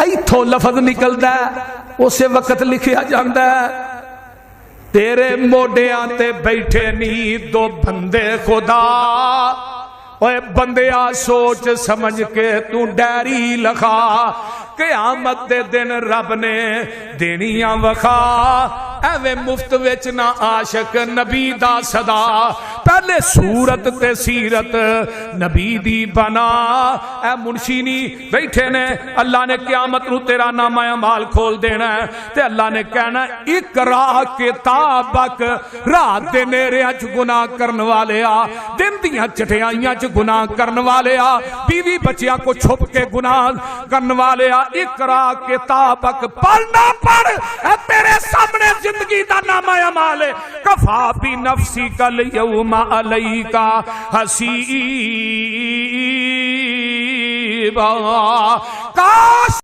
इथों लफज निकलदा उस वक्त लिखिया जांदा तेरे मोडियां ते बैठे नी दो बंदे खुदा, ओए बंदिया सोच समझ के तू डायरी लिखा, क़यामत दे दिन रब ने देनियां वखा, एवें मुफ्त विच ना आशिक नबी दा सदा, पहले सूरत ते सीरत नबी दी बना। ए मुंशी नी बैठे ने, अल्लाह ने क़यामत नूं तेरा नामा अमाल खोल देना है ते अल्लाह ने कहना इकरा किताबक, रात दे नेरियां च गुनाह करन वाले आ, दिन दियां चटियाइयां च गुनाह करन वाले आ, बीवी बच्चियां को छुप के गुनाह करन वाले आ, इकरा किताबक, पढ़ना पढ़, तेरे सामने जिंदगी दा नामा अमाल है, कफा भी नफसी कल यौमा अलैका हसीबा। काश